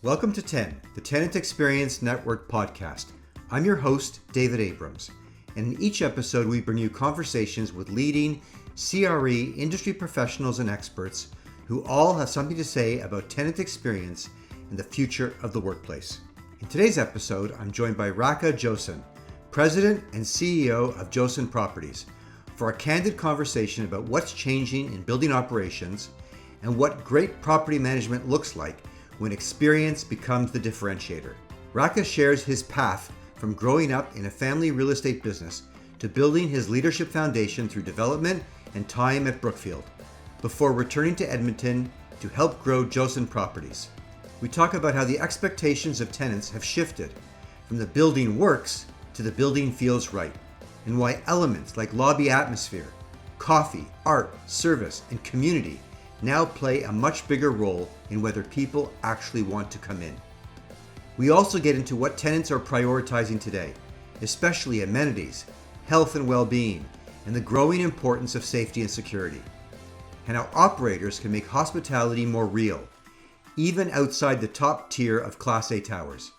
Welcome to 10, the Tenant Experience Network podcast. I'm your host, David Abrams, and in each episode we bring you conversations with leading CRE industry professionals and experts who all have something to say about tenant experience and the future of the workplace. In today's episode, I'm joined by Raka Josan, President and CEO of Josan Properties, for a candid conversation about what's changing in building operations and what great property management looks like when experience becomes the differentiator. Raka shares his path from growing up in a family real estate business to building his leadership foundation through development and time at Brookfield, before returning to Edmonton to help grow Josan Properties. We talk about how the expectations of tenants have shifted from the building works to the building feels right, and why elements like lobby atmosphere, coffee, art, service, and community now play a much bigger role in whether people actually want to come in. We also get into what tenants are prioritizing today, especially amenities, health and well-being, and the growing importance of safety and security, and how operators can make hospitality more real, even outside the top tier of Class A towers.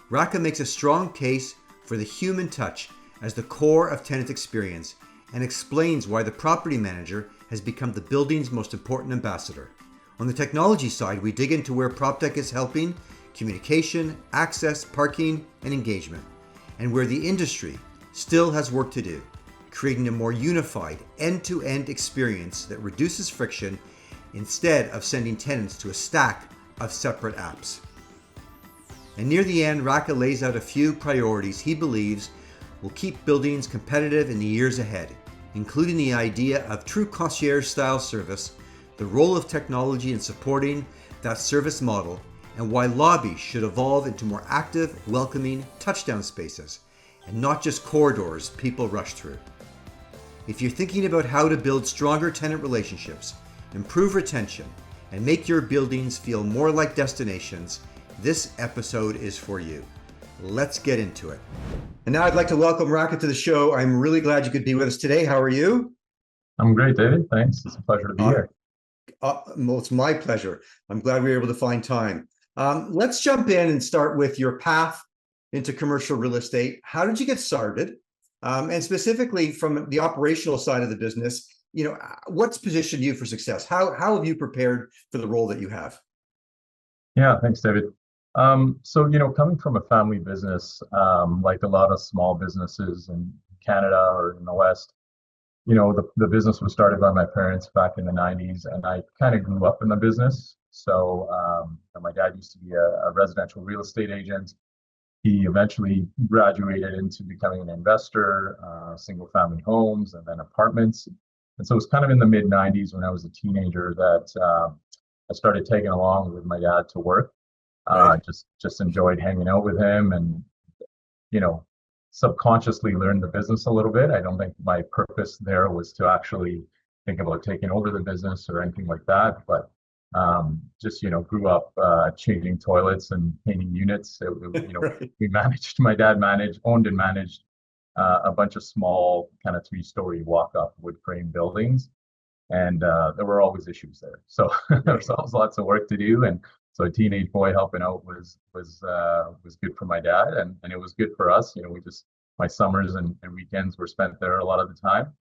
Raka makes a strong case for the human touch as the core of tenant experience and explains why the property manager has become the building's most important ambassador. On the technology side, we dig into where PropTech is helping communication, access, parking, and engagement, and where the industry still has work to do, creating a more unified end-to-end experience that reduces friction instead of sending tenants to a stack of separate apps. And near the end, Raka lays out a few priorities he believes will keep buildings competitive in the years ahead, including the idea of true concierge-style service, the role of technology in supporting that service model, and why lobbies should evolve into more active, welcoming touchdown spaces, and not just corridors people rush through. If you're thinking about how to build stronger tenant relationships, improve retention, and make your buildings feel more like destinations, this episode is for you. Let's get into it. And now I'd like to welcome Raka to the show. I'm really glad you could be with us today. How are you? I'm great, David. Thanks. It's a pleasure to be here. Well, it's my pleasure. I'm glad we were able to find time. Let's jump in and start with your path into commercial real estate. How did you get started? And specifically from the operational side of the business, what's positioned you for success? How have you prepared for the role that you have? Yeah, thanks, David. Coming from a family business, like a lot of small businesses in Canada or in the West, the business was started by my parents back in the 90s, and I kind of grew up in the business. So my dad used to be a residential real estate agent. He eventually graduated into becoming an investor, single family homes and then apartments. And so it was kind of in the mid 90s when I was a teenager that I started tagging along with my dad to work. Right. Just enjoyed hanging out with him and, subconsciously learned the business a little bit. I don't think my purpose there was to actually think about taking over the business or anything like that, but grew up changing toilets and painting units. Right. My dad owned and managed a bunch of small kind of 3-story walk-up wood frame buildings. And there were always issues there. So there was always lots of work to do. And so a teenage boy helping out was good for my dad, and it was good for us. My summers and weekends were spent there a lot of the time.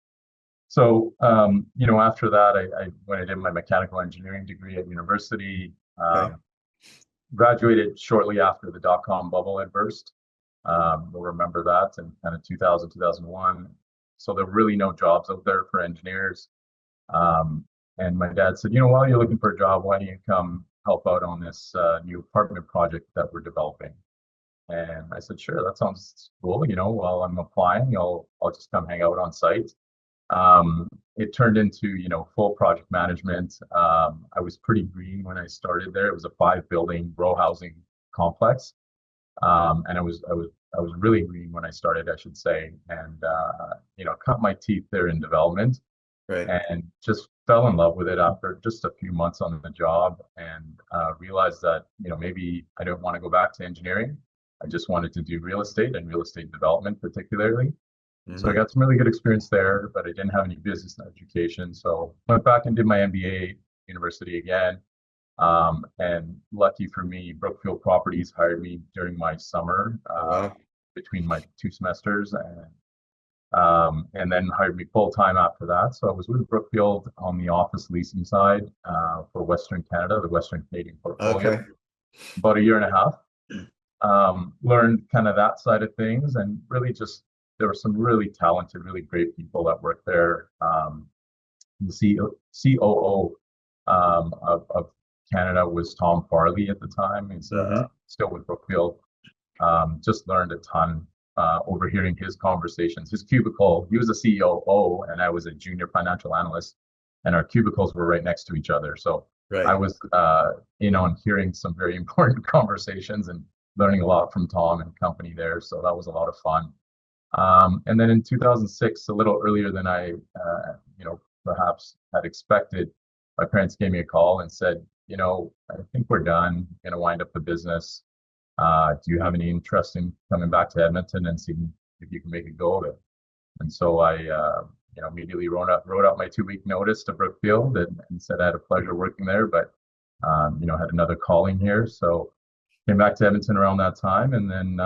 So after that, when I did my mechanical engineering degree at university, graduated shortly after the dot-com bubble had burst. You'll remember that in kind of 2000, 2001. So there were really no jobs out there for engineers. And my dad said, while you're looking for a job, why don't you come help out on this new apartment project that we're developing? And I said, sure, that sounds cool. While I'm applying, I'll just come hang out on site. It turned into, full project management. I was pretty green when I started there. It was a 5-building row housing complex. And I was really green when I started, I should say, and cut my teeth there in development. Right. And just fell in love with it after just a few months on the job, and realized that maybe I don't want to go back to engineering. I just wanted to do real estate and real estate development particularly. Mm-hmm. So I got some really good experience there, but I didn't have any business education. So went back and did my MBA at university again. And lucky for me, Brookfield Properties hired me during my summer, Wow. between my 2 semesters, and then hired me full time after that. So I was with Brookfield on the office leasing side, for Western Canada, the Western Canadian portfolio, Okay. about a year and a half. Learned kind of that side of things, and really just there were some really talented, really great people that worked there. The COO, of Canada was Tom Farley at the time. He's Hmm. still with Brookfield. Just learned a ton, overhearing his conversations. His cubicle, he was a COO and I was a junior financial analyst, and our cubicles were right next to each other. So I Right. was in on hearing some very important conversations and learning a lot from Tom and company there. So that was a lot of fun. And then in 2006, a little earlier than I, perhaps had expected, my parents gave me a call and said, I think we're done. Going to wind up the business. Do you have any interest in coming back to Edmonton and seeing if you can make a go of it? And so I, immediately wrote out my 2 week notice to Brookfield, and said I had a pleasure working there, but had another calling here. So came back to Edmonton around that time, and then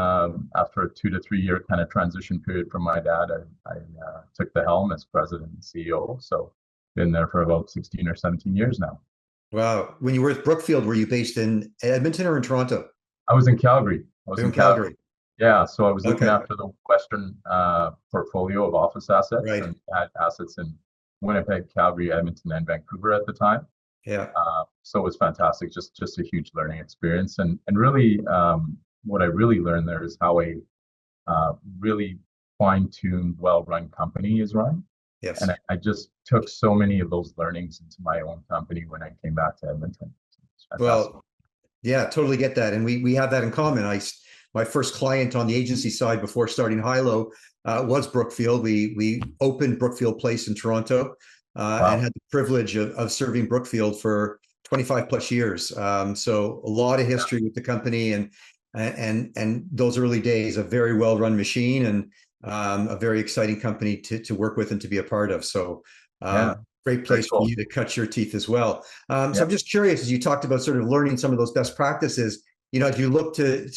after a 2 to 3 year kind of transition period from my dad, I took the helm as president and CEO. So been there for about 16 or 17 years now. Wow. When you were with Brookfield, were you based in Edmonton or in Toronto? I was in Calgary. I was You're in in Calgary. Calgary. Yeah, so I was looking Okay. after the Western portfolio of office assets, Right. and had assets in Winnipeg, Calgary, Edmonton, and Vancouver at the time. Yeah. So it was fantastic, just a huge learning experience, and really, what I really learned there is how a really fine-tuned, well-run company is run, and Yes. I just took so many of those learnings into my own company when I came back to Edmonton. It's fantastic. Well, yeah, totally get that, and we have that in common. My first client on the agency side before starting Hilo was Brookfield. We opened Brookfield Place in Toronto, and Wow. had the privilege of serving Brookfield for 25 plus years. So a lot of history with the company, and those early days, a very well run machine, and a very exciting company to work with and to be a part of. So Yeah. great Very place for cool. you to cut your teeth as well. So Yeah. I'm just curious, as you talked about sort of learning some of those best practices, as you look to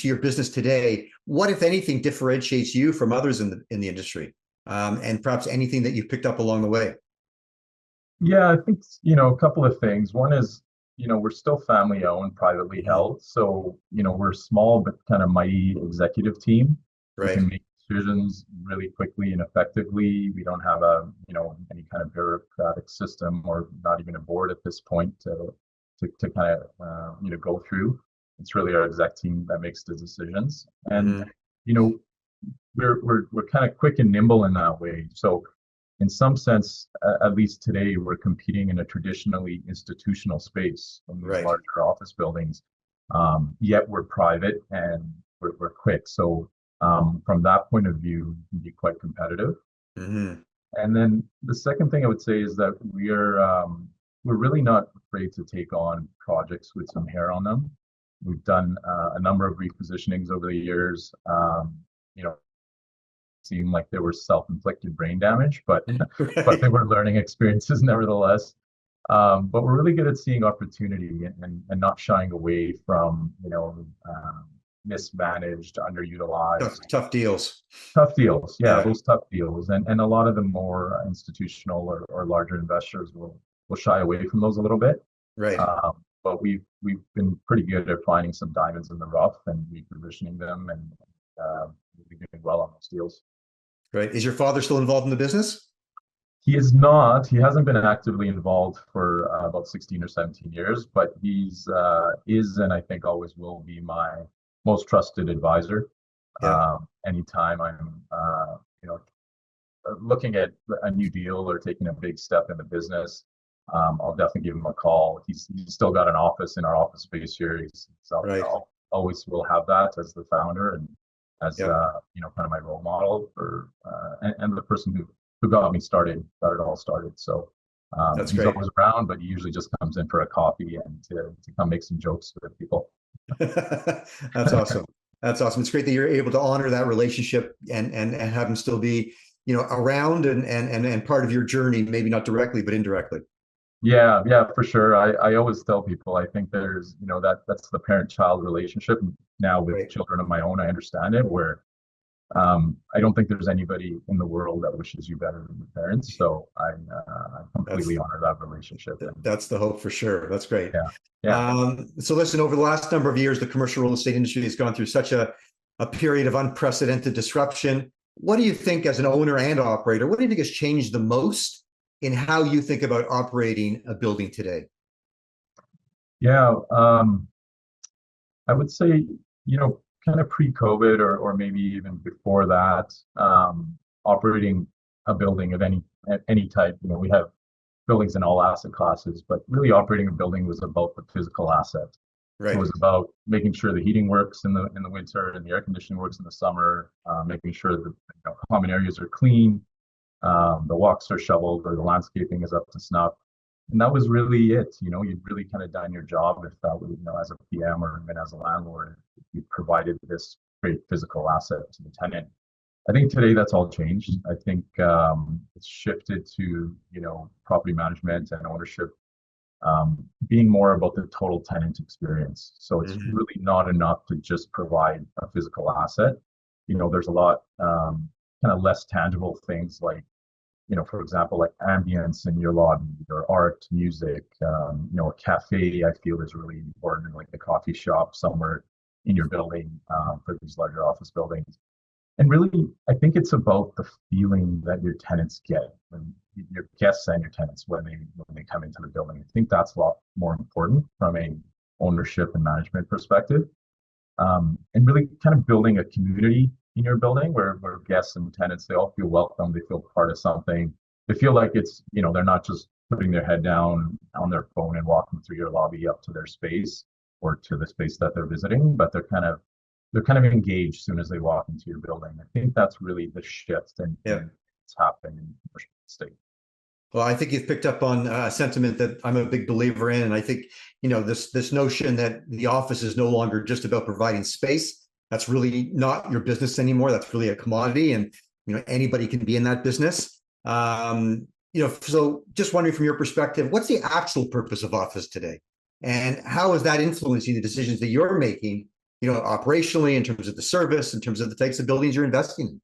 your business today, what, if anything, differentiates you from others in the industry, and perhaps anything that you've picked up along the way? Yeah, I think, a couple of things. One is, we're still family owned, privately Mhm. held. So, we're a small but kind of mighty executive team who Right. can make decisions really quickly and effectively. We don't have any kind of bureaucratic system, or not even a board at this point to kind of, go through. It's really our exec team that makes the decisions. And, Hmm. you know, we're kind of quick and nimble in that way. So in some sense, at least today, we're competing in a traditionally institutional space in these Right. larger office buildings. Yet we're private, and we're quick. So from that point of view, we can be quite competitive. Hmm. And then the second thing I would say is that we're really not afraid to take on projects with some hair on them. We've done a number of repositionings over the years. You know, seem like they were self-inflicted brain damage, but they Right. were learning experiences nevertheless. But we're really good at seeing opportunity, and not shying away from mismanaged, Tough, underutilized, tough deals. tough deals. Yeah, Yeah. those tough deals, and a lot of the more institutional or larger investors will shy away from those a little bit. Right. But we've been pretty good at finding some diamonds in the rough and repositioning them, and we've been doing well on those deals. Right. Is your father still involved in the business? He is not. He hasn't been actively involved for about 16 or 17 years, but he's is, and I think always will be, my most trusted advisor. Yeah. Anytime I'm looking at a new deal or taking a big step in the business, I'll definitely give him a call. He's still got an office in our office space here. Right. Always will have that as the founder, and as Yeah. kind of my role model for and the person who got me started, got it all started. So That's he's great. always around, but he usually just comes in for a coffee and to come make some jokes with people. That's awesome. That's awesome. It's great that you're able to honor that relationship, and have them still be, around, and part of your journey, maybe not directly, but indirectly. Yeah, for sure. I always tell people I think there's, that's the parent-child relationship. Now with Right. children of my own, I understand it, where I don't think there's anybody in the world that wishes you better than your parents. So I completely That's honor that relationship. And that's the hope for sure. That's great. yeah, yeah, So listen, over the last number of years, the commercial real estate industry has gone through such a period of unprecedented disruption. What do you think as an owner and operator, what do you think has changed the most in how you think about operating a building today? yeah. I would say, kind of pre-COVID or maybe even before that, operating a building of any type, we have buildings in all asset classes, but really operating a building was about the physical asset. So it Right. was about making sure the heating works in the winter and the air conditioning works in the summer, making sure that common areas are clean, the walks are shoveled or the landscaping is up to snuff. And that was really it. You'd really kind of done your job if that was, as a PM or even as a landlord, you provided this great physical asset to the tenant. I think today that's all changed. I think it's shifted to, property management and ownership being more about the total tenant experience. So it's Mhm. really not enough to just provide a physical asset. There's a lot kind of less tangible things like, for example, like ambience in your lobby or art, music, a cafe, I feel is really important, like a coffee shop somewhere in your building for these larger office buildings. And really, I think it's about the feeling that your tenants get when your guests and your tenants when they come into the building. I think that's a lot more important from a ownership and management perspective. And really kind of building a community in your building where guests and tenants, they all feel welcome, they feel part of something. They feel like it's, they're not just putting their head down on their phone and walking through your lobby up to their space or to the space that they're visiting, but they're kind of engaged as soon as they walk into your building. I think that's really the shift Yeah. in what's happening in commercial estate. Well, I think you've picked up on a sentiment that I'm a big believer in, and I think this notion that the office is no longer just about providing space. That's really not your business anymore. That's really a commodity, and anybody can be in that business. So just wondering from your perspective, what's the actual purpose of office today, and how is that influencing the decisions that you're making? Operationally, in terms of the service, in terms of the types of buildings you're investing in.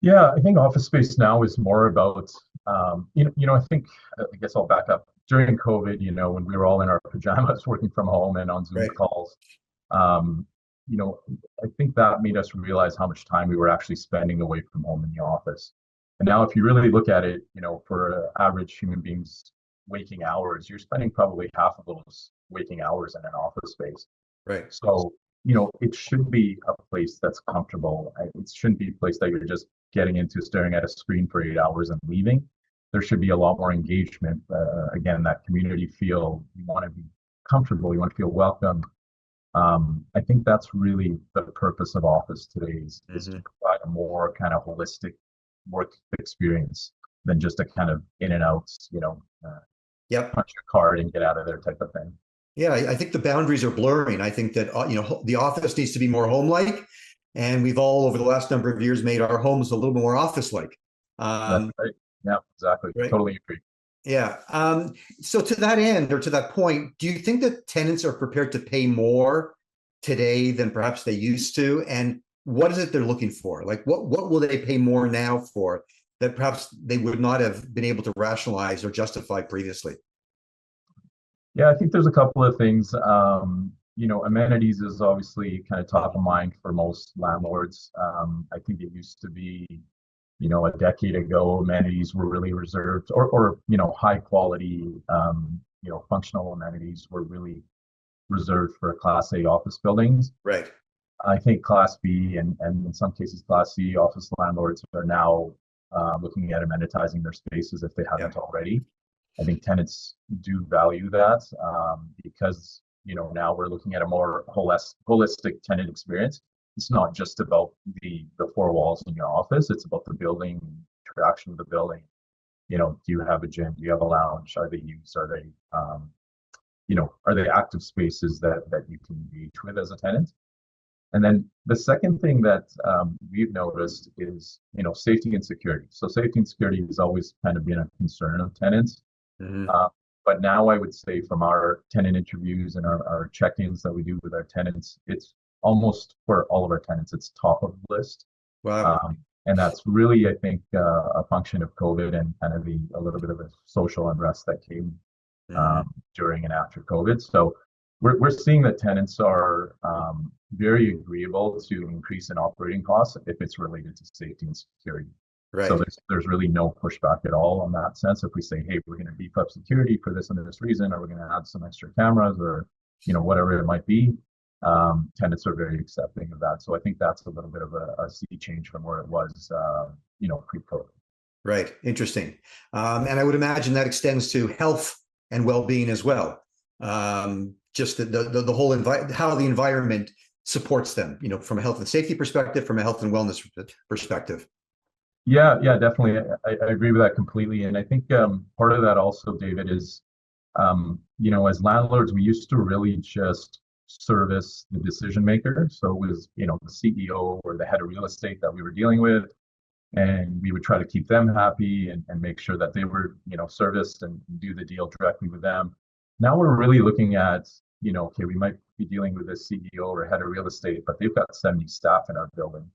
Yeah, I think office space now is more about, I think, I guess I'll back up. During COVID, when we were all in our pajamas working from home and on Zoom Right. calls, um, you know, I think that made us realize how much time we were actually spending away from home in the office. And now, if you really look at it, for average human beings' waking hours, you're spending probably half of those waking hours in an office space. Right. So, it should be a place that's comfortable. It shouldn't be a place that you're just getting into staring at a screen for 8 hours and leaving. There should be a lot more engagement. Again, that community feel, you want to be comfortable, you want to feel welcome. I think that's really the purpose of office today is to Mhm. provide a more kind of holistic work experience than just a kind of in and out, Yep. punch your card and get out of there type of thing. Yeah, I think the boundaries are blurring. I think that the office needs to be more home-like, and we've all over the last number of years made our homes a little more office-like. That's Um, right. Yeah, exactly. right? Totally agree. Yeah. So to that end, or to that point, do you think that tenants are prepared to pay more today than perhaps they used to? And what is it they're looking for? Like, what will they pay more now for that perhaps they would not have been able to rationalize or justify previously? Yeah, I think there's a couple of things. Amenities is obviously kind of top of mind for most landlords. I think it used to be, a decade ago, amenities were really reserved, or high quality, functional amenities were really reserved for Class A office buildings. Right. I think Class B and in some cases Class C office landlords are now looking at amenitizing their spaces if they Yeah. haven't already. I think tenants do value that because now we're looking at a more holistic tenant experience. It's not just about the four walls in your office. It's about the building, interaction with the building. Do you have a gym? Do you have a lounge? Are they used? Are they active spaces that you can engage with as a tenant? And then the second thing that we've noticed is, safety and security. So safety and security has always kind of been a concern of tenants. Hmm. Uh, but now I would say from our tenant interviews and our check-ins that we do with our tenants, it's almost for all of our tenants, it's top of the list. Wow. And that's really, I think, a function of COVID and kind of a little bit of a social unrest that came Hmm. during and after COVID. So we're seeing that tenants are very agreeable to increase in operating costs if it's related to safety and security. So Right. there's really no pushback at all on that sense. If we say, hey, we're going to beef up security for this and this reason, or we're going to add some extra cameras, or whatever it might be, tenants are very accepting of that. So I think that's a little bit of a sea change from where it was, pre-COVID. Right. Interesting. And I would imagine that extends to health and well-being as well. Just the whole how the environment supports them, from a health and safety perspective, from a health and wellness perspective. Yeah, definitely. I agree with that completely. And I think part of that also, David, is, as landlords, we used to really just service the decision maker. So it was, the CEO or the head of real estate that we were dealing with, and we would try to keep them happy and make sure that they were, serviced and do the deal directly with them. Now we're really looking at, okay, we might be dealing with a CEO or head of real estate, but they've got 70 staff in our building.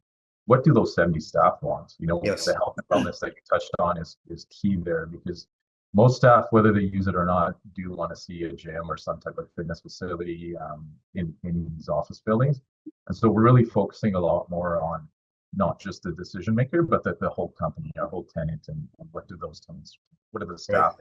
What do those 70 staff want? The Yes. health and wellness that you touched on is key there, because most staff, whether they use it or not, do want to see a gym or some type of fitness facility in these office buildings. And so we're really focusing a lot more on not just the decision maker, but the whole company, our whole tenant, and what do those tenants, what are the Right. staff?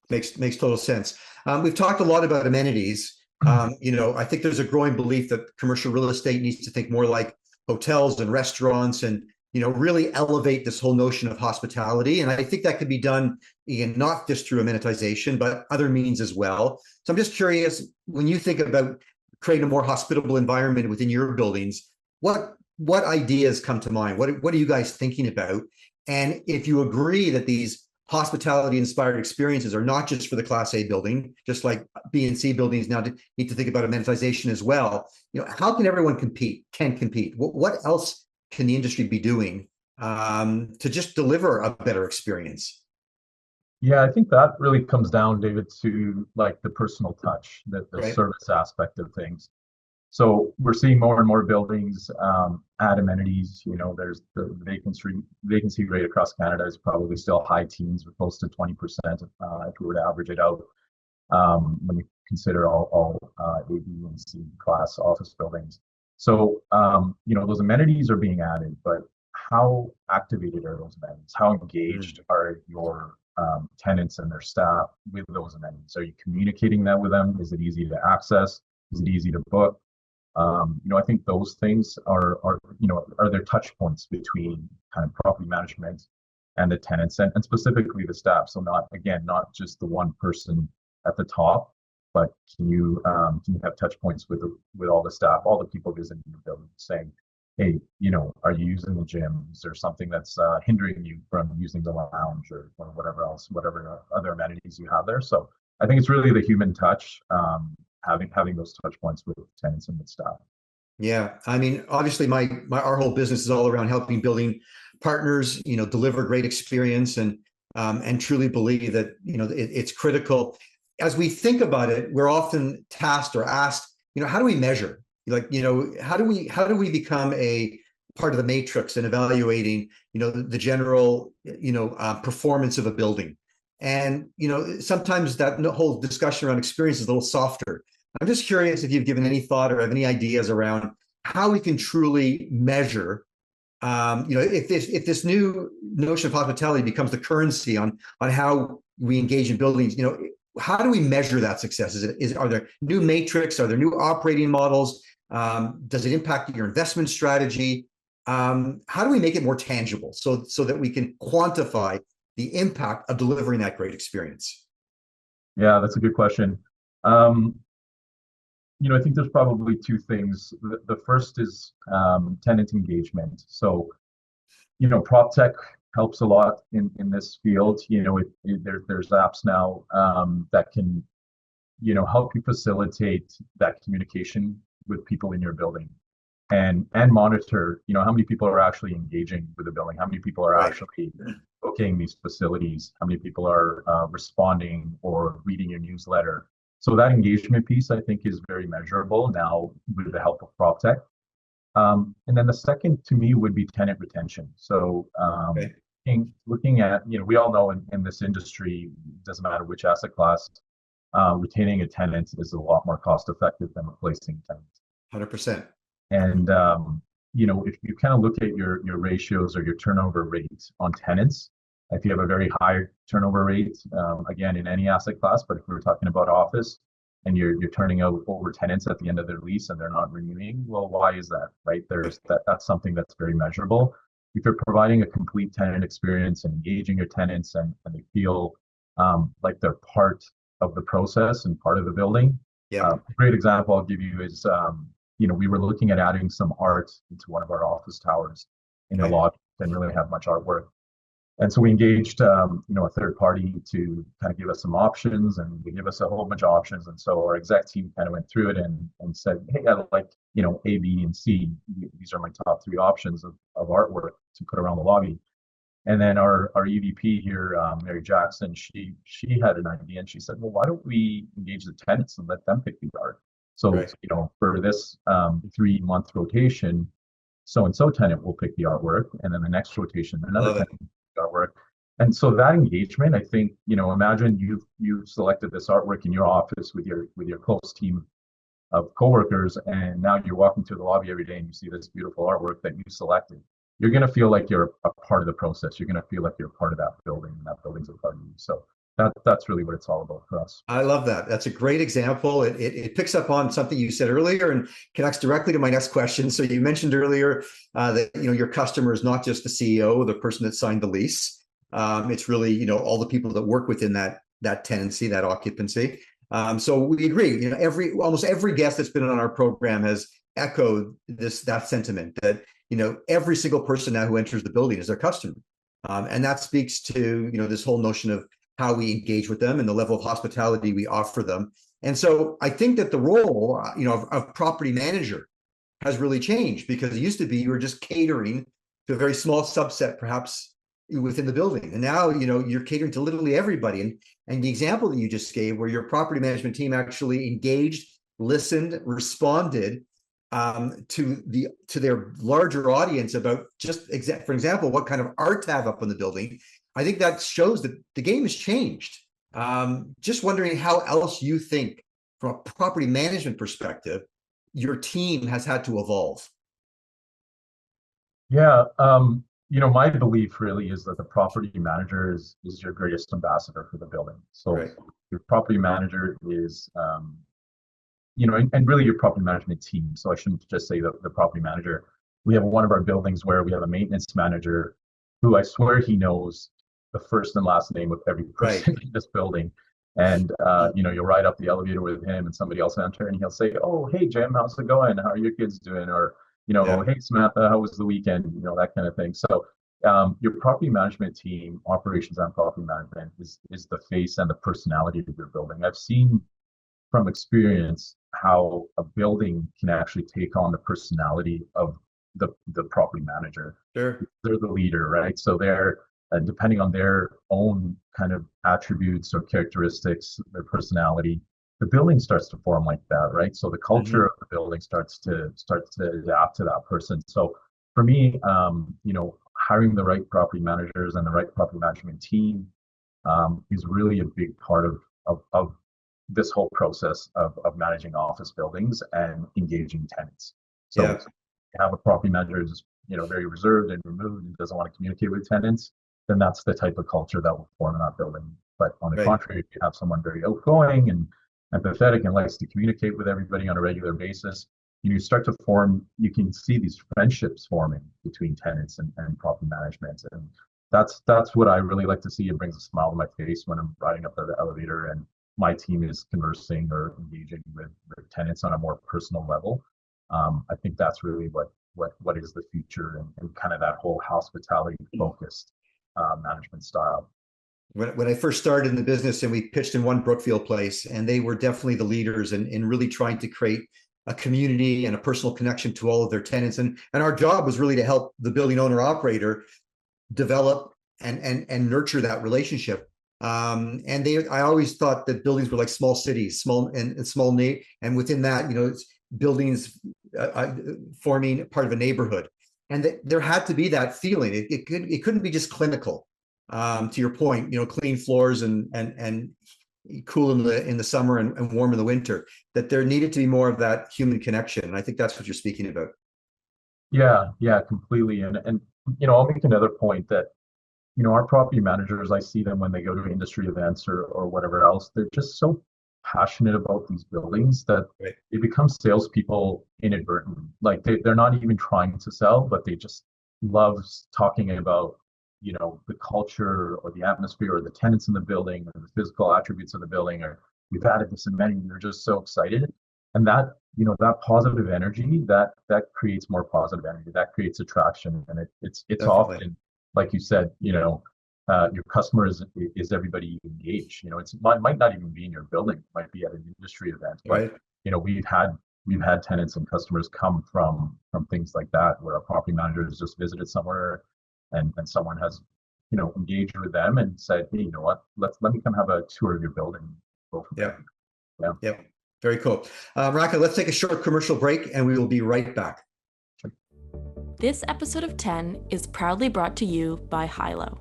Makes total sense. We've talked a lot about amenities. I think there's a growing belief that commercial real estate needs to think more like hotels and restaurants, and really elevate this whole notion of hospitality. And I think that could be done, again, not just through amenitization, but other means as well. So I'm just curious, when you think about creating a more hospitable environment within your buildings, what ideas come to mind? What are you guys thinking about? And if you agree that these hospitality inspired experiences are not just for the Class A building, just like B and C buildings now need to think about amenitization as well. How can everyone can compete? What else can the industry be doing to just deliver a better experience? Yeah, I think that really comes down, David, to like the personal touch, the Right. service aspect of things. So we're seeing more and more buildings add amenities. There's the vacancy rate across Canada is probably still high teens, or close to 20%, if we were to average it out, when you consider all A, B, and C class office buildings. So those amenities are being added, but how activated are those amenities? How engaged are your tenants and their staff with those amenities? Are you communicating that with them? Is it easy to access? Is it easy to book? I think those things are their touch points between kind of property management and the tenants, and specifically the staff. So not just the one person at the top, but can you have touch points with all the staff, all the people visiting the building, saying, hey, are you using the gym? Is there something that's hindering you from using the lounge, or whatever else, whatever other amenities you have there? So I think it's really the human touch, having those touch points with tenants and with staff. Yeah, I mean, obviously, our whole business is all around helping building partners, deliver great experience, and truly believe that it's critical. As we think about it, we're often tasked or asked, how do we measure? Like, how do we become a part of the matrix in evaluating, the general, performance of a building? And sometimes that whole discussion around experience is a little softer. I'm just curious if you've given any thought or have any ideas around how we can truly measure, if this new notion of hospitality becomes the currency on how we engage in buildings, how do we measure that success? Are there new matrix? Are there new operating models? Does it impact your investment strategy? How do we make it more tangible so that we can quantify the impact of delivering that great experience? Yeah, that's a good question. Um, I think there's probably two things. The first is tenant engagement. So, prop tech helps a lot in this field. There's apps now that can, help you facilitate that communication with people in your building. and monitor, how many people are actually engaging with the building, how many people are Right. actually booking these facilities, how many people are responding or reading your newsletter. So that engagement piece, I think, is very measurable now with the help of PropTech. And then the second to me would be tenant retention. So Okay. looking at, we all know in this industry, it doesn't matter which asset class, retaining a tenant is a lot more cost effective than replacing tenants. 100%. And if you kind of look at your ratios or your turnover rates on tenants, if you have a very high turnover rate, again in any asset class, but if we're talking about office, and you're turning out over tenants at the end of their lease and they're not renewing, well, why is that, right? That's something that's very measurable. If you're providing a complete tenant experience and engaging your tenants and they feel like they're part of the process and part of the building. Yeah. A great example I'll give you is, we were looking at adding some art into one of our office towers in the Okay. lobby. Didn't really have much artwork. And so we engaged, a third party to kind of give us some options, and they give us a whole bunch of options. And so our exec team kind of went through it and said, hey, I like, A, B, and C. These are my top three options of artwork to put around the lobby. And then our EVP here, Mary Jackson, she had an idea, and she said, well, why don't we engage the tenants and let them pick the art? So, Right. for this 3-month rotation, so-and-so tenant will pick the artwork, and then the next rotation, another Love it. tenant will pick the artwork. And so that engagement, I think, imagine you've selected this artwork in your office with your close team of coworkers, and now you're walking through the lobby every day and you see this beautiful artwork that you selected. You're going to feel like you're a part of the process. You're going to feel like you're part of that building, and that building's a part of you. So that's really what it's all about for us. I love that. That's a great example. It picks up on something you said earlier and connects directly to my next question. So you mentioned earlier that your customer is not just the CEO, the person that signed the lease. It's really all the people that work within that tenancy, that occupancy. So we agree. Almost every guest that's been on our program has echoed that sentiment that every single person now who enters the building is their customer, and that speaks to this whole notion of how we engage with them and the level of hospitality we offer them. And so I think that the role, of property manager has really changed, because it used to be you were just catering to a very small subset, perhaps within the building. And now, you're catering to literally everybody. And the example that you just gave, where your property management team actually engaged, listened, responded to their larger audience about for example, what kind of art to have up on the building. I think that shows that the game has changed. Just wondering how else you think, from a property management perspective, your team has had to evolve. Yeah, my belief really is that the property manager is your greatest ambassador for the building. So Right. your property manager is, and really your property management team. So I shouldn't just say the property manager. We have one of our buildings where we have a maintenance manager who I swear he knows the first and last name of every person in this building. And, you'll ride up the elevator with him and somebody else enter, and he'll say, oh, hey, Jim, how's it going? How are your kids doing? Or, Yeah. hey, Samantha, how was the weekend? That kind of thing. So your property management team, operations and property management, is the face and the personality of your building. I've seen from experience how a building can actually take on the personality of the property manager. Sure. They're the leader, right? So they're depending on their own kind of attributes or characteristics, their personality, the building starts to form like that, right? So the culture of the building starts to adapt to that person. So for me, hiring the right property managers and the right property management team is really a big part of this whole process of managing office buildings and engaging tenants. So Yeah. you have a property manager who's very reserved and removed and doesn't want to communicate with tenants, then that's the type of culture that will form in that building. But on the Right. contrary, if you have someone very outgoing and empathetic and likes to communicate with everybody on a regular basis, you start to form, you can see these friendships forming between tenants and property management. And that's what I really like to see. It brings a smile to my face when I'm riding up the elevator and my team is conversing or engaging with tenants on a more personal level. I think that's really what is the future and kind of that whole hospitality focused management style. When I first started in the business, and we pitched in one Brookfield place, and they were definitely the leaders in really trying to create a community and a personal connection to all of their tenants. And our job was really to help the building owner operator develop and nurture that relationship. I always thought that buildings were like small cities, and within that, it's buildings forming part of a neighborhood, and there had to be that feeling. It couldn't be just clinical. To your point, clean floors and cool in the summer and warm in the winter. That there needed to be more of that human connection, and I think that's what you're speaking about. Yeah, completely. And I'll make another point that our property managers, I see them when they go to industry events or whatever else. They're just so passionate about these buildings that Right. they become salespeople inadvertently. Like they're not even trying to sell, but they just love talking about the culture or the atmosphere or the tenants in the building or the physical attributes of the building, or we've added this amenity. They're just so excited, and that that positive energy that creates more positive energy, that creates attraction, and it's Definitely. often, like you said, your customer is everybody you engage. It might not even be in your building, it might be at an industry event, but Right. we've had tenants and customers come from things like that, where a property manager has just visited somewhere and someone has engaged with them and said, hey, you know what, let me come have a tour of your building. Go from Yeah. there. Yeah. Very cool. Raka, let's take a short commercial break and we will be right back. This episode of 10 is proudly brought to you by Hilo.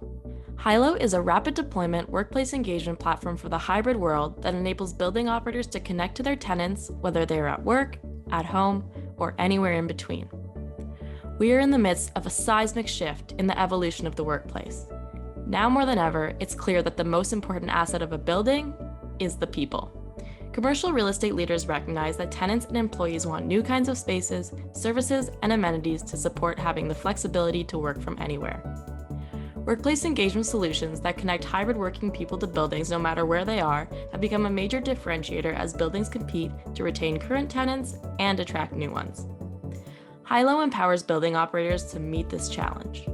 Hilo is a rapid deployment workplace engagement platform for the hybrid world that enables building operators to connect to their tenants, whether they are at work, at home, or anywhere in between. We are in the midst of a seismic shift in the evolution of the workplace. Now more than ever, it's clear that the most important asset of a building is the people. Commercial real estate leaders recognize that tenants and employees want new kinds of spaces, services, and amenities to support having the flexibility to work from anywhere. Workplace engagement solutions that connect hybrid working people to buildings no matter where they are have become a major differentiator as buildings compete to retain current tenants and attract new ones. Hilo empowers building operators to meet this challenge.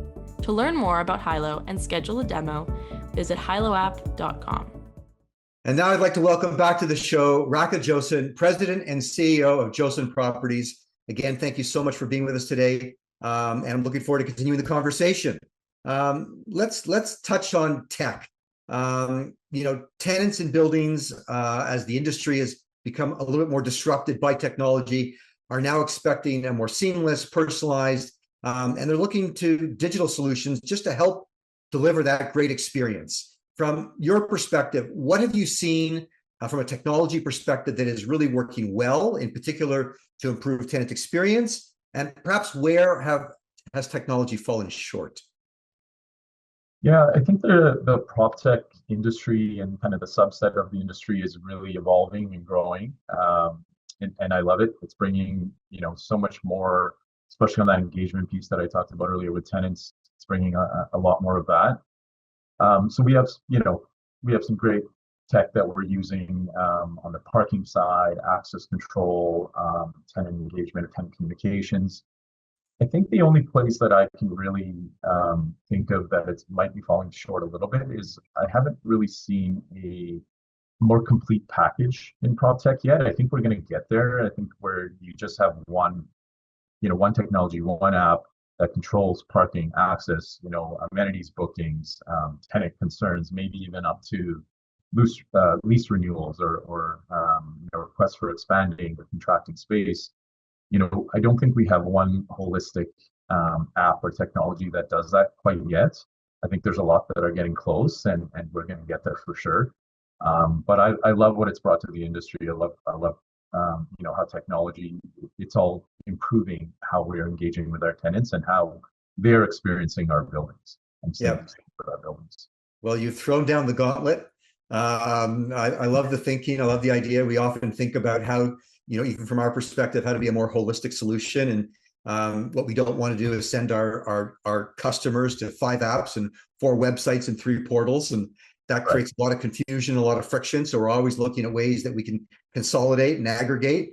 To learn more about Hilo and schedule a demo, visit hiloapp.com. And now I'd like to welcome back to the show Raka Josan, President and CEO of Josan Properties. Again, thank you so much for being with us today, and I'm looking forward to continuing the conversation. Let's touch on tech. Tenants in buildings, as the industry has become a little bit more disrupted by technology, are now expecting a more seamless, personalized, and they're looking to digital solutions just to help deliver that great experience. From your perspective, what have you seen from a technology perspective that is really working well, in particular to improve tenant experience, and perhaps where has technology fallen short? Yeah, I think the prop tech industry and kind of the subset of the industry is really evolving and growing, and I love it. It's bringing so much more, especially on that engagement piece that I talked about earlier with tenants. It's bringing a lot more of that. So we have some great tech that we're using on the parking side, access control, tenant engagement, tenant communications. I think the only place that I can really think of that it might be falling short a little bit is I haven't really seen a more complete package in prop tech yet. I think we're going to get there. I think where you just have one technology, one app that controls parking, access, amenities bookings, tenant concerns, maybe even up to lease renewals or requests for expanding or contracting space. I don't think we have one holistic app or technology that does that quite yet. I think there's a lot that are getting close, and we're going to get there for sure. But I love what it's brought to the industry. I love how technology, it's all improving how we're engaging with our tenants and how they're experiencing our buildings and seeing for our buildings. Well, you've thrown down the gauntlet. I love the thinking. I love the idea. We often think about how, even from our perspective, how to be a more holistic solution. And what we don't want to do is send our customers to 5 apps and 4 websites and 3 portals. And that creates a lot of confusion, a lot of friction. So we're always looking at ways that we can consolidate and aggregate.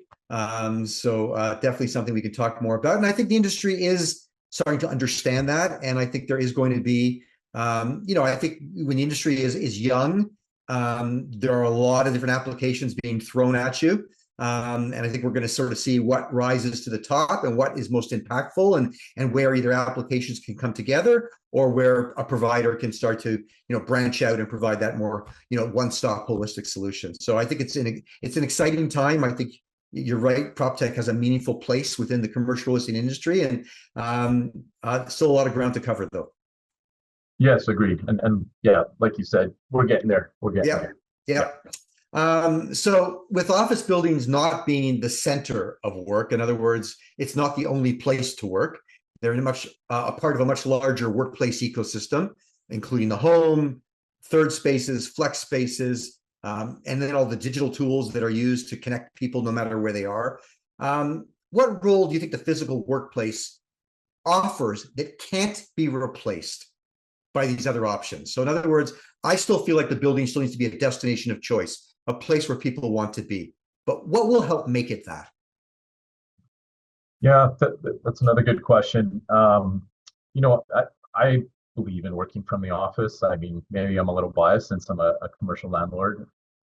So definitely something we can talk more about. And I think the industry is starting to understand that. And I think there is going to be, I think when the industry is young, there are a lot of different applications being thrown at you. And I think we're going to sort of see what rises to the top and what is most impactful, and where either applications can come together or where a provider can start to branch out and provide that more one-stop holistic solution. So I think it's an exciting time. I think you're right. PropTech has a meaningful place within the commercial listing industry, and still a lot of ground to cover, though. Yes, agreed. And yeah, like you said, we're getting there. We're getting there. Yeah. So with office buildings not being the center of work, in other words, it's not the only place to work. They're a part of a much larger workplace ecosystem, including the home, third spaces, flex spaces, and then all the digital tools that are used to connect people no matter where they are. What role do you think the physical workplace offers that can't be replaced by these other options? So in other words, I still feel like the building still needs to be a destination of choice, a place where people want to be. But what will help make it that? Yeah, that's another good question. I believe in working from the office. I mean, maybe I'm a little biased since I'm a commercial landlord.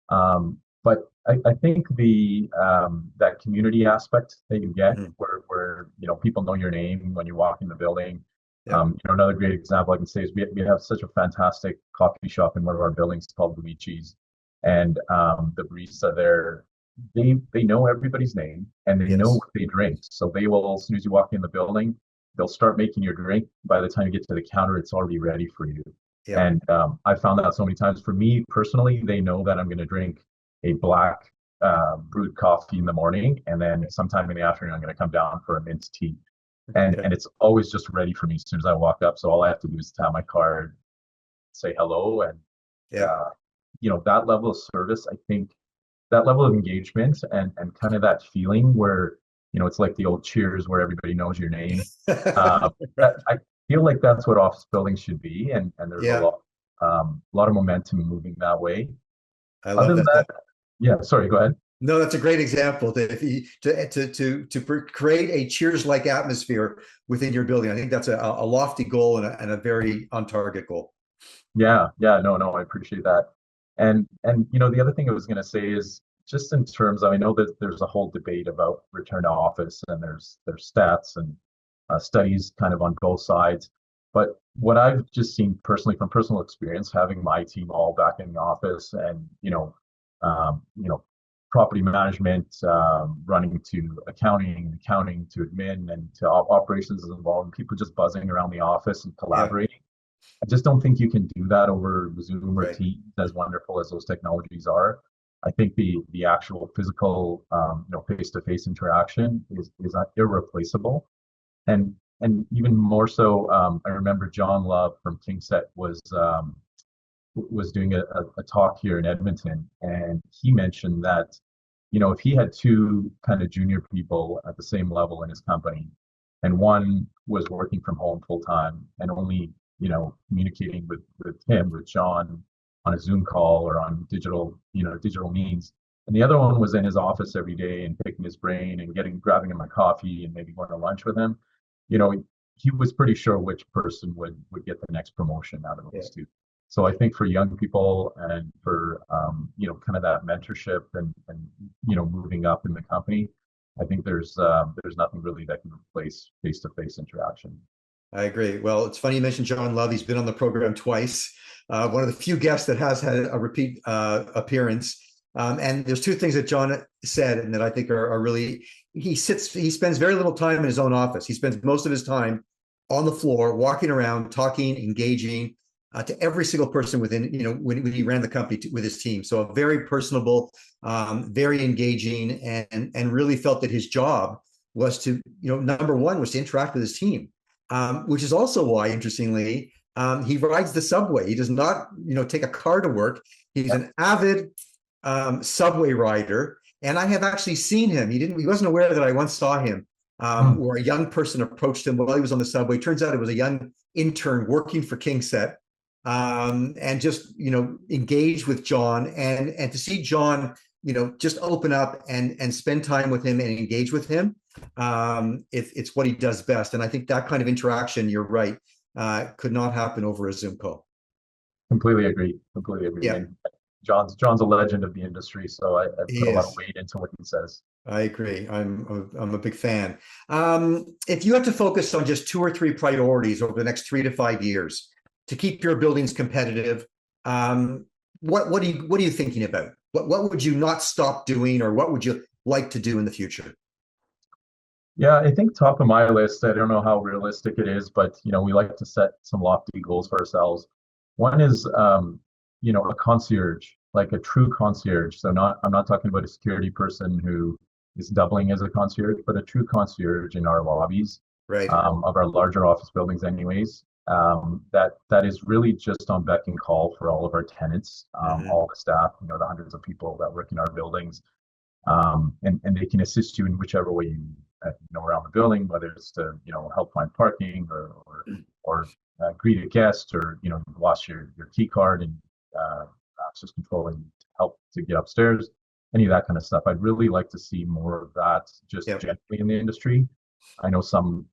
But I think that community aspect that you get, where people know your name when you walk in the building. Another great example I can say is we have such a fantastic coffee shop in one of our buildings called Luigi's, and the barista there, they know everybody's name and they know what they drink. So they will, as soon as you walk in the building, they'll start making your drink. By the time you get to the counter, it's already ready for you. And I found that so many times. For me personally, they know that I'm going to drink a black brewed coffee in the morning, and then sometime in the afternoon I'm going to come down for a mint tea. And it's always just ready for me as soon as I walk up. So all I have to do is tap my card, say hello, and that level of service, I think that level of engagement and kind of that feeling where it's like the old Cheers where everybody knows your name. I feel like that's what office buildings should be, and there's a lot of momentum moving that way. I love that. Yeah, sorry, go ahead. No, that's a great example to create a Cheers-like atmosphere within your building. I think that's a lofty goal and a very on target goal. No, I appreciate that. And the other thing I was going to say is just in terms of, I know that there's a whole debate about return to office, and there's stats and studies kind of on both sides. But what I've just seen personally from personal experience, having my team all back in the office, and property management, running to accounting to admin, and to operations is involved, and people just buzzing around the office and collaborating. I just don't think you can do that over Zoom or Teams, as wonderful as those technologies are. I think the actual physical, face-to-face interaction is irreplaceable. And even more so, I remember John Love from Kingset was doing a talk here in Edmonton, and he mentioned that, if he had two kind of junior people at the same level in his company, and one was working from home full time and only, communicating with John on a Zoom call or on digital means, and the other one was in his office every day and picking his brain and grabbing him a coffee and maybe going to lunch with him, he was pretty sure which person would get the next promotion out of those two. So I think for young people and for kind of that mentorship and moving up in the company, I think there's nothing really that can replace face-to-face interaction. I agree. Well, it's funny you mentioned John Love. He's been on the program twice. One of the few guests that has had a repeat appearance. And there's two things that John said and that I think are really, he spends very little time in his own office. He spends most of his time on the floor, walking around, talking, engaging to every single person within, when he ran the company with his team. So a very personable, very engaging, and really felt that his job was to, number one was to interact with his team, which is also why, interestingly, he rides the subway. He does not, take a car to work. He's an avid subway rider, and I have actually seen him. He wasn't aware that I once saw him, where a young person approached him while he was on the subway. Turns out it was a young intern working for Kingset, and just engage with John, and to see John just open up and spend time with him and engage with him. It's what he does best, and I think that kind of interaction, you're right, could not happen over a Zoom call. Completely agree. Yeah. John's a legend of the industry, so I He put a lot of is. weight into what he says. I agree. I'm a big fan. If you had to focus on just two or three priorities over the next 3 to 5 years to keep your buildings competitive, what are you thinking about? What would you not stop doing, or what would you like to do in the future? Yeah, I think top of my list, I don't know how realistic it is, but we like to set some lofty goals for ourselves. One is a concierge, like a true concierge. So I'm not talking about a security person who is doubling as a concierge, but a true concierge in our lobbies Right. of our larger office buildings anyways. That is really just on beck and call for all of our tenants, Mhm. all the staff, the hundreds of people that work in our buildings, and they can assist you in whichever way around the building, whether it's to help find parking or greet a guest, or you lost your key card and access control and help to get upstairs, any of that kind of stuff. I'd really like to see more of that just Yep. generally in the industry. I know some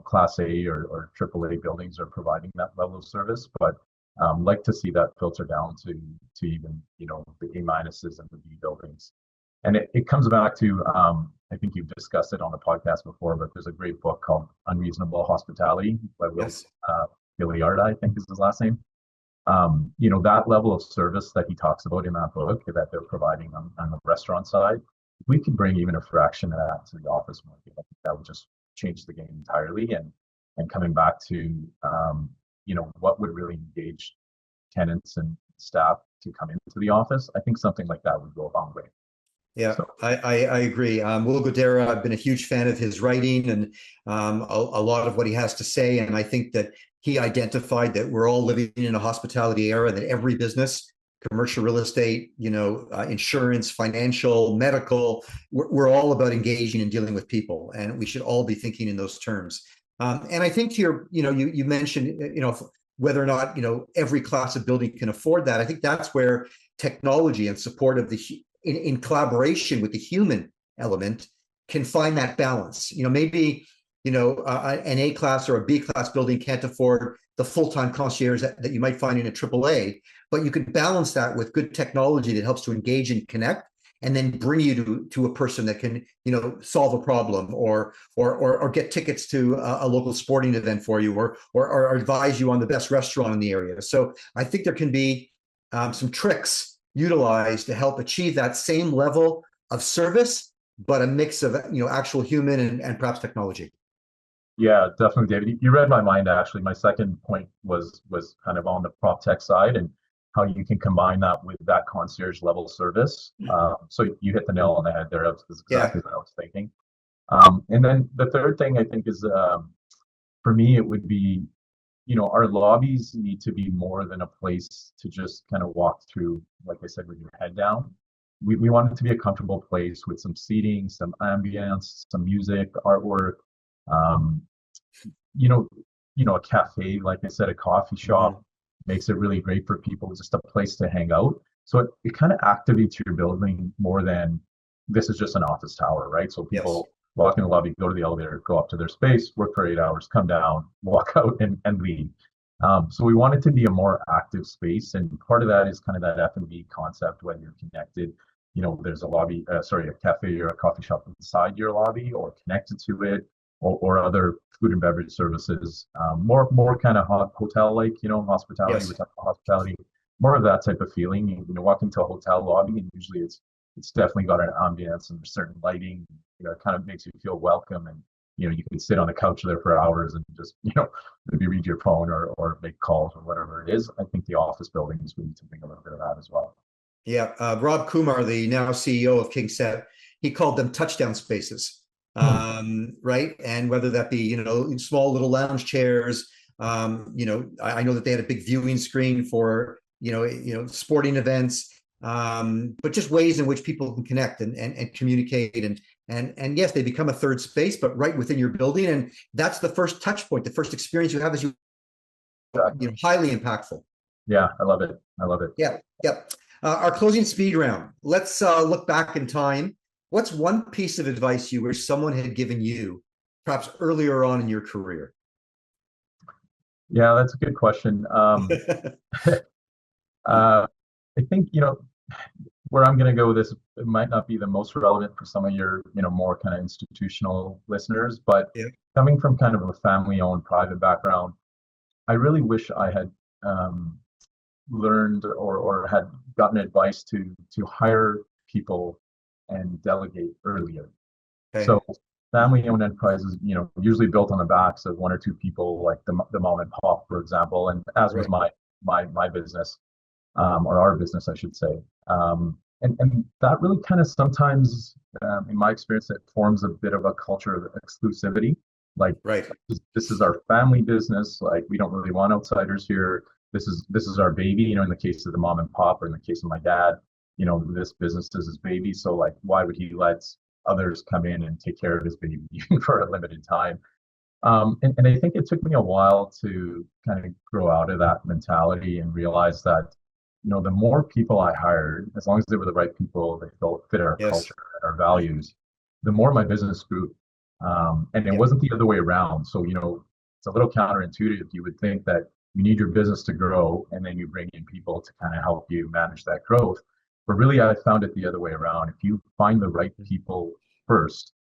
class A or AAA buildings are providing that level of service, but like to see that filter down to even the A minuses and the B buildings. And it comes back to, I think you've discussed it on the podcast before, but there's a great book called Unreasonable Hospitality by Yes. Gilliard, I think is his last name. That level of service that he talks about in that book that they're providing on the restaurant side, if we could bring even a fraction of that to the office market, I think that would just change the game entirely. And coming back to, what would really engage tenants and staff to come into the office, I think something like that would go a long way. Yeah, So I agree. Will Guidara, I've been a huge fan of his writing and a lot of what he has to say. And I think that he identified that we're all living in a hospitality era, that every business, commercial real estate, insurance, financial, medical, we're all about engaging and dealing with people. And we should all be thinking in those terms. And I think to your, you mentioned, whether or not, every class of building can afford that. I think that's where technology and support of the in collaboration with the human element can find that balance. Maybe an A class or a B class building can't afford the full-time concierge that you might find in a AAA, but you could balance that with good technology that helps to engage and connect, and then bring you to a person that can solve a problem, or get tickets to a local sporting event for you, or advise you on the best restaurant in the area. So I think there can be some tricks utilized to help achieve that same level of service, but a mix of actual human and perhaps technology. yeah, definitely, David. You read my mind actually. My second point was kind of on the prop tech side and how you can combine that with that concierge level service. So you hit the nail on the head there. That's Yeah. exactly what I was thinking. And then the third thing I think is, for me, it would be, our lobbies need to be more than a place to just kind of walk through, like I said, with your head down. We want it to be a comfortable place with some seating, some ambience, some music, artwork, um, you know, a cafe, like I said, a coffee Mhm. shop makes it really great for people, just a place to hang out. So it kind of activates your building more than this is just an office tower, right? So Yes. people walk in the lobby, go to the elevator, go up to their space, work for 8 hours, come down, walk out and leave. So we want it to be a more active space. And part of that is kind of that F&B concept, when you're connected. There's a lobby, sorry, a cafe or a coffee shop inside your lobby or connected to it, or other food and beverage services, more kind of hotel like, hospitality, Yes. with hospitality, more of that type of feeling. You walk into a hotel lobby, and usually it's definitely got an ambience and certain lighting. It kind of makes you feel welcome, and you can sit on the couch there for hours and just maybe read your phone or make calls or whatever it is. I think the office buildings, we need to bring a little bit of that as well. Yeah. Rob Kumar, the now CEO of KingSett, he called them touchdown spaces. Hmm. Right. And whether that be, small little lounge chairs, I know that they had a big viewing screen for, sporting events, but just ways in which people can connect and communicate, and yes, they become a third space, but right within your building. And that's the first touch point, the first experience you have, is Exactly. highly impactful. Yeah, I love it. I love it. Yeah, yeah. Our closing speed round. Let's look back in time. What's one piece of advice you wish someone had given you, perhaps earlier on in your career? Yeah, that's a good question. Uh, I think, where I'm going to go with this, it might not be the most relevant for some of your, more kind of institutional listeners, but Yeah. coming from kind of a family-owned private background, I really wish I had learned or had gotten advice to hire people and delegate earlier. Okay. So family-owned enterprises, usually built on the backs of one or two people, like the mom and pop, for example, and as was Right. my business, or our business, I should say. And that really kind of sometimes, in my experience, it forms a bit of a culture of exclusivity. Like Right. this is our family business. Like we don't really want outsiders here. This is our baby. In the case of the mom and pop, or in the case of my dad, this business is his baby. So like, why would he let others come in and take care of his baby for a limited time? And I think it took me a while to kind of grow out of that mentality and realize that, the more people I hired, as long as they were the right people, they fit our Yes. culture and our values, the more my business grew. And it Yeah. wasn't the other way around. So, it's a little counterintuitive. You would think that you need your business to grow and then you bring in people to kind of help you manage that growth. But really, I found it the other way around. If you find the right people first,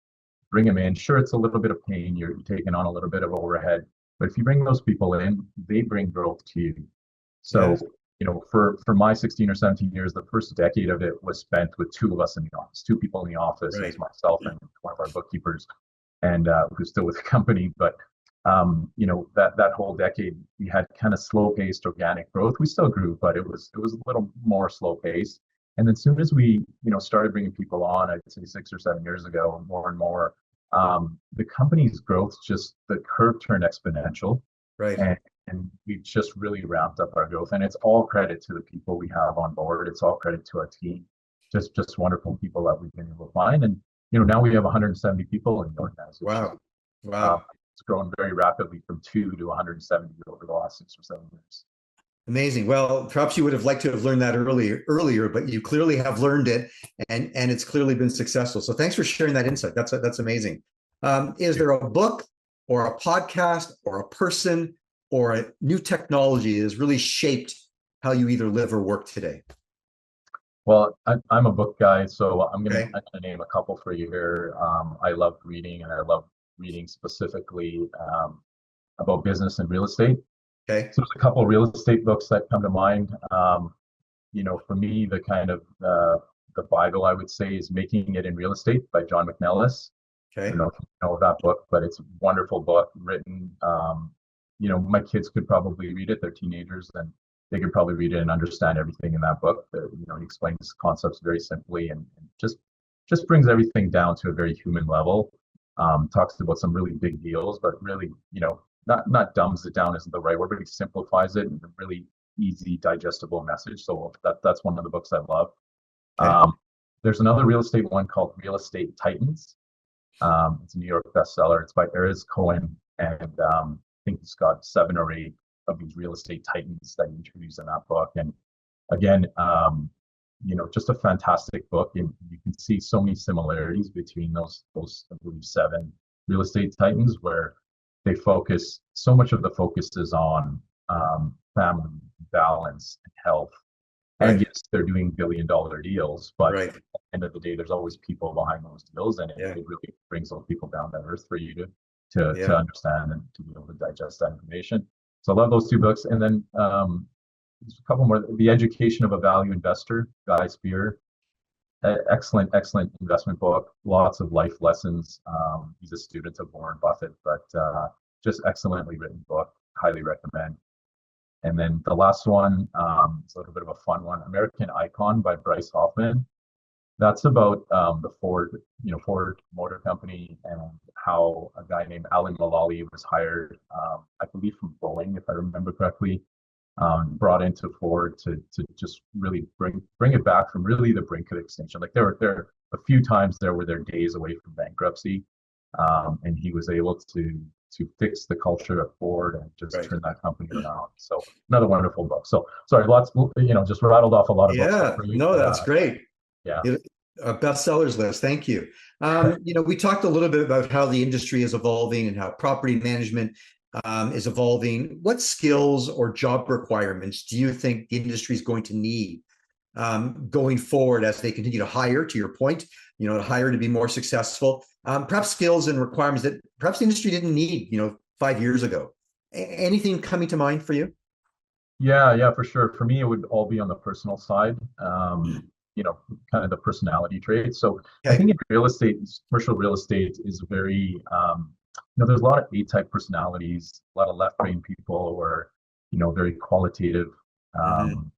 bring them in. Sure, it's a little bit of pain. You're taking on a little bit of overhead, but if you bring those people in, they bring growth to you. So, Yes. for my 16 or 17 years, the first decade of it was spent with two of us in the office, two people in the office. It Right. was myself and one of our bookkeepers, and who's still with the company. But that whole decade, we had kind of slow-paced organic growth. We still grew, but it was a little more slow-paced. And then, soon as we started bringing people on, I'd say 6 or 7 years ago, more and more, the company's growth, just the curve turned exponential, Right. and we've just really ramped up our growth. And it's all credit to the people we have on board. It's all credit to our team, just wonderful people that we've been able to find. And now we have 170 people in the organization. Wow. Um, Wow. it's grown very rapidly from 2 to 170 over the last 6 or 7 years. Amazing. Well, perhaps you would have liked to have learned that earlier, but you clearly have learned it, and it's clearly been successful. So thanks for sharing that insight. That's amazing. Is there a book or a podcast or a person or a new technology that has really shaped how you either live or work today? Well, I'm a book guy, so I'm Okay. gonna name a couple for you here. I love reading, and I love reading specifically about business and real estate. Okay. So there's a couple of real estate books that come to mind. For me, the kind of the Bible, I would say, is Making It in Real Estate by John McNellis. I Okay. don't know if you know that book, but it's a wonderful book written. My kids could probably read it. They're teenagers, and they could probably read it and understand everything in that book. He explains concepts very simply, and just brings everything down to a very human level. Talks about some really big deals, but really, not dumbs it down isn't the right word, but he simplifies it in a really easy, digestible message. So that's one of the books I love. Okay. There's another real estate one called Real Estate Titans. It's a New York bestseller. It's by Erez Cohen, and I think he's got 7 or 8 of these real estate titans that he introduced in that book. And again, just a fantastic book, and you can see so many similarities between those I believe 7 real estate titans, where they focus, so much of the focus is on family, balance, and health. And Right. yes, they're doing billion-dollar deals, but Right. at the end of the day, there's always people behind those deals, and it Yeah. really brings those people down to earth for you to Yeah. understand and to be able to digest that information. So I love those 2 books. And then there's a couple more. The Education of a Value Investor, Guy Spear. Excellent, excellent investment book. Lots of life lessons. He's a student of Warren Buffett, but just excellently written book. Highly recommend. And then the last one, it's a little bit of a fun one, American Icon by Bryce Hoffman. That's about the Ford Motor Company, and how a guy named Alan Mulally was hired, I believe from Boeing, if I remember correctly, brought into Ford to just really bring it back from really the brink of extinction. Like there were a few times there were their days away from bankruptcy, and he was able to fix the culture at Ford and just Right. turn that company around. So another wonderful book. So sorry, lots, just rattled off a lot of books Yeah. for you. No, that's great. Yeah. A bestsellers list. Thank you. We talked a little bit about how the industry is evolving and how property management is evolving. What skills or job requirements do you think the industry is going to need going forward as they continue to hire, to your point, to hire to be more successful, perhaps skills and requirements that perhaps the industry didn't need, 5 years ago. Anything coming to mind for you? Yeah, for sure. For me, it would all be on the personal side, kind of the personality traits. So I think Okay. in real estate, commercial real estate is very, there's a lot of A-type personalities, a lot of left-brain people, or, very qualitative, Mhm.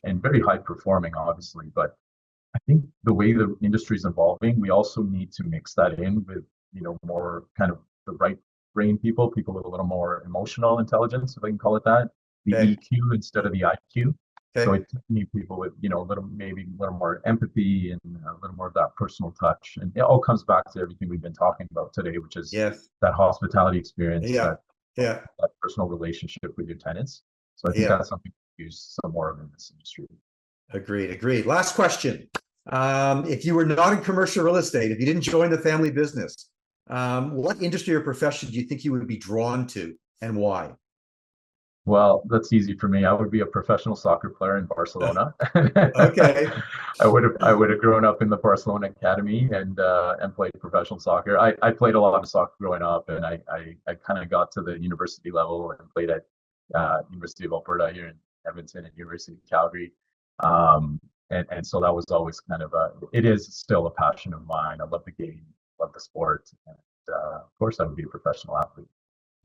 and very high performing, obviously. But I think the way the industry is evolving, we also need to mix that in with, more kind of the right brain people with a little more emotional intelligence, if I can call it that, the Okay. EQ instead of the IQ. So Okay. I need people with, maybe a little more empathy and a little more of that personal touch. And it all comes back to everything we've been talking about today, which is Yes. that hospitality experience, Yeah. that Yeah. that personal relationship with your tenants. So I think Yeah. that's something to use some more of in this industry. Agreed. Last question. If you were not in commercial real estate, if you didn't join the family business, what industry or profession do you think you would be drawn to, and why? Well, that's easy for me. I would be a professional soccer player in Barcelona. Okay. I would have grown up in the Barcelona Academy and played professional soccer. I played a lot of soccer growing up, and I kind of got to the university level and played at University of Alberta here in Edmonton and University of Calgary. And so that was always kind of it is still a passion of mine. I love the game, love the sport, and of course I would be a professional athlete.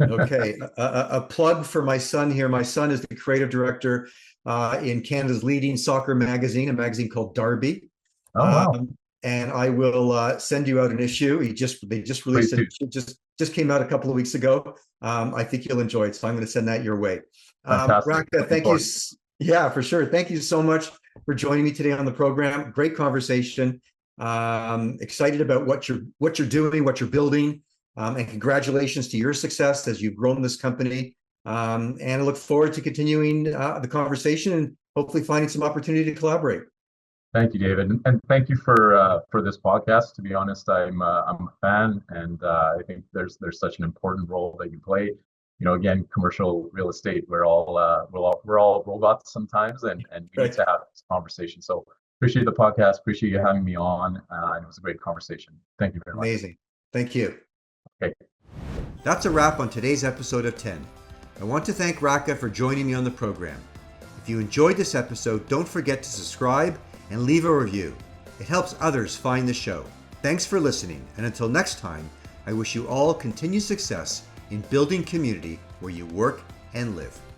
Okay, a plug for my son here. My son is the creative director in Canada's leading soccer magazine, a magazine called Derby. Oh wow, And I will send you out an issue. They just released please it. do. It just came out a couple of weeks ago. I think you'll enjoy it, so I'm going to send that your way. Fantastic. Raka, Looking thank you. forward. Yeah, for sure. Thank you so much for joining me today on the program. Great conversation. Excited about what you're doing, what you're building. And congratulations to your success as you've grown this company. And I look forward to continuing the conversation and hopefully finding some opportunity to collaborate. Thank you, David, and thank you for this podcast. To be honest, I'm a fan, and I think there's such an important role that you play. Again, commercial real estate, we're all robots sometimes, and we need Right. to have this conversation. So appreciate the podcast, appreciate you having me on, and it was a great conversation. Thank you very much. Amazing. Thank you. Okay. That's a wrap on today's episode of 10. I want to thank Raka for joining me on the program. If you enjoyed this episode, don't forget to subscribe and leave a review. It helps others find the show. Thanks for listening, and until next time, I wish you all continued success in building community where you work and live.